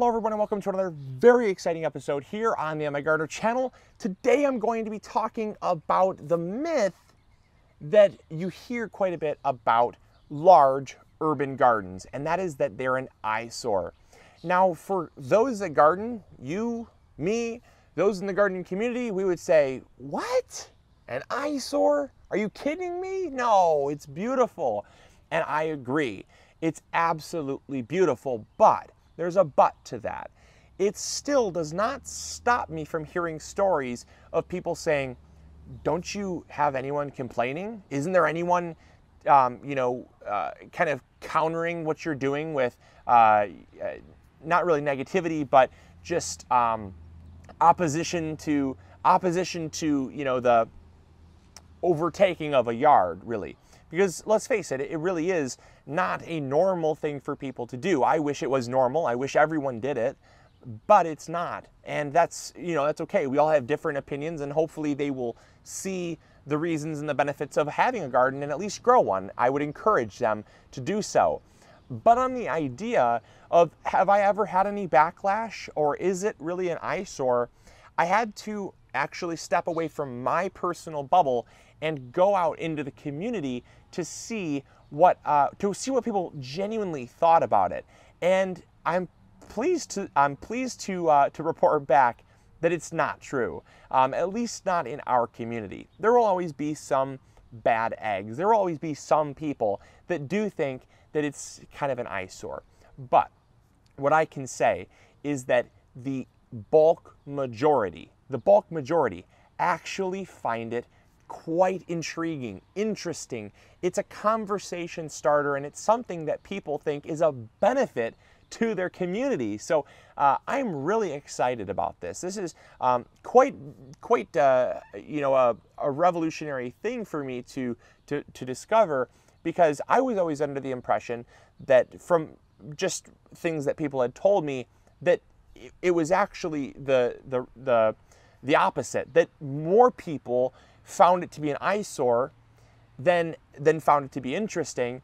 everyone, and welcome to another very exciting episode here on the My Gardener channel. Today I'm going to be talking about the myth that you hear quite a bit about large urban gardens, and that is that they're an eyesore. Now, for those that garden, you, me, those in the gardening community, we would say, what? An eyesore? Are you kidding me? No, it's beautiful. And I agree. It's absolutely beautiful, but there's a but to that. It still does not stop me from hearing stories of people saying, don't you have anyone complaining? Isn't there anyone, kind of countering what you're doing with, not really negativity, but just opposition to, the overtaking of a yard, really. Because let's face it, it really is not a normal thing for people to do. I wish it was normal. I wish everyone did it, but it's not. And that's okay. We all have different opinions, and hopefully they will see the reasons and the benefits of having a garden and at least grow one. I would encourage them to do so. But on the idea of, have I ever had any backlash, or is it really an eyesore? I had to actually step away from my personal bubble and go out into the community to see what people genuinely thought about it. And I'm pleased to report back that it's not true. At least not in our community. There will always be some bad eggs. There will always be some people that do think that it's kind of an eyesore. But what I can say is that the bulk majority actually find it quite intriguing, interesting. It's a conversation starter, and it's something that people think is a benefit to their community. So I'm really excited about this. This is quite a revolutionary thing for me to discover, because I was always under the impression that, from just things that people had told me, that it was actually the opposite, that more people found it to be an eyesore than found it to be interesting,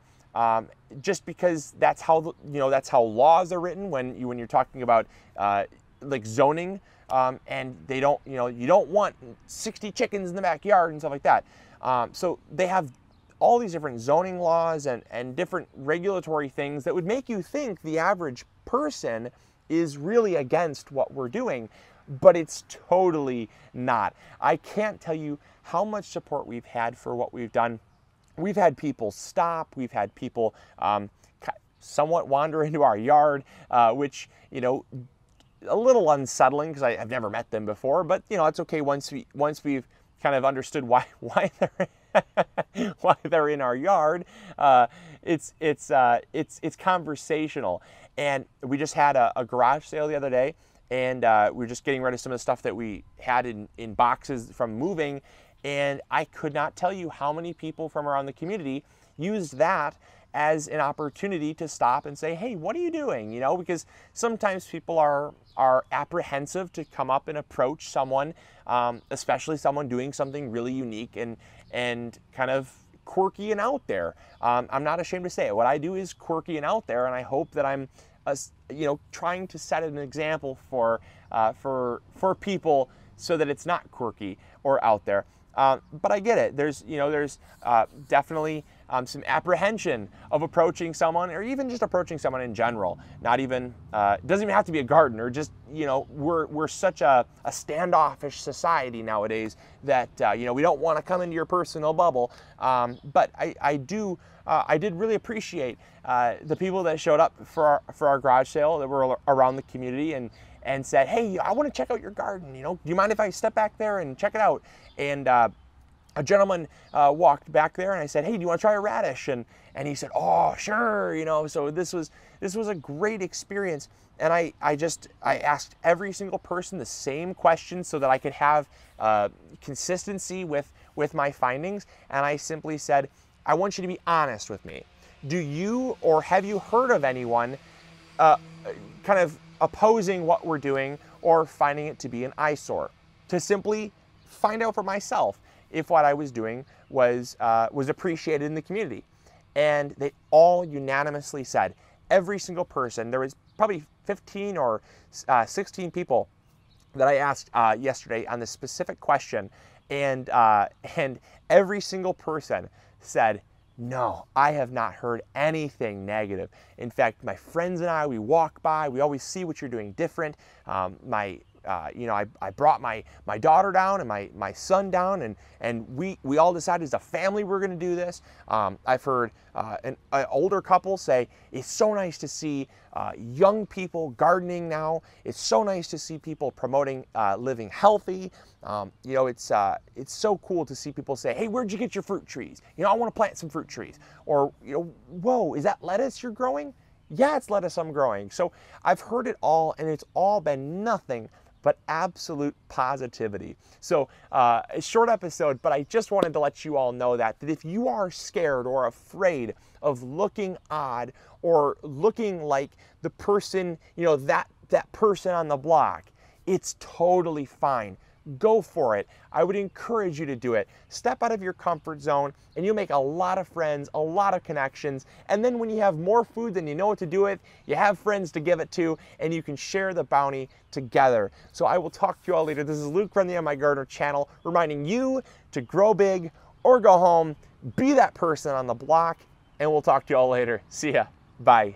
just because that's how laws are written when you're talking about like zoning, and they don't you don't want 60 chickens in the backyard and stuff like that. So they have all these different zoning laws and different regulatory things that would make you think the average person is really against what we're doing, but it's totally not. I can't tell you how much support we've had for what we've done. We've had people stop. We've had people somewhat wander into our yard, which, a little unsettling because I've never met them before, but it's okay once we've kind of understood why they're in our yard. It's conversational. And we just had a garage sale the other day, and we were just getting rid of some of the stuff that we had in boxes from moving. And I could not tell you how many people from around the community used that as an opportunity to stop and say, hey, what are you doing? Because sometimes people are apprehensive to come up and approach someone, especially someone doing something really unique and kind of quirky and out there. I'm not ashamed to say it. What I do is quirky and out there, and I hope that I'm trying to set an example for people so that it's not quirky or out there. But I get it. There's definitely some apprehension of approaching someone, or even just approaching someone in general. Not even, it doesn't even have to be a gardener. Just, we're such a standoffish society nowadays that, we don't want to come into your personal bubble. But I did really appreciate the people that showed up for our garage sale that were around the community and said, hey, I want to check out your garden. Do you mind if I step back there and check it out? And a gentleman walked back there, and I said, hey, do you want to try a radish? And he said, oh, sure. So this was a great experience. And I asked every single person the same question so that I could have consistency with my findings. And I simply said, I want you to be honest with me. Do you, or have you heard of anyone kind of opposing what we're doing or finding it to be an eyesore? To simply find out for myself if what I was doing was appreciated in the community. And they all unanimously said, every single person, there was probably 15 or 16 people that I asked yesterday on this specific question, and every single person said, no, I have not heard anything negative. In fact, my friends and I, we walk by, we always see what you're doing different. I brought my daughter down and my son down, and we all decided as a family we're going to do this. I've heard an older couple say, it's so nice to see young people gardening now. It's so nice to see people promoting living healthy. It's so cool to see people say, hey, where'd you get your fruit trees? I want to plant some fruit trees. Or, whoa, is that lettuce you're growing? Yeah, it's lettuce I'm growing. So I've heard it all, and it's all been nothing but absolute positivity. So a short episode, but I just wanted to let you all know that if you are scared or afraid of looking odd or looking like the person, that person on the block, it's totally fine. Go for it. I would encourage you to do it. Step out of your comfort zone and you'll make a lot of friends, a lot of connections. And then when you have more food than you know what to do with, you have friends to give it to, and you can share the bounty together. So I will talk to you all later. This is Luke from the My Gardener channel, reminding you to grow big or go home, be that person on the block, and we'll talk to you all later. See ya. Bye.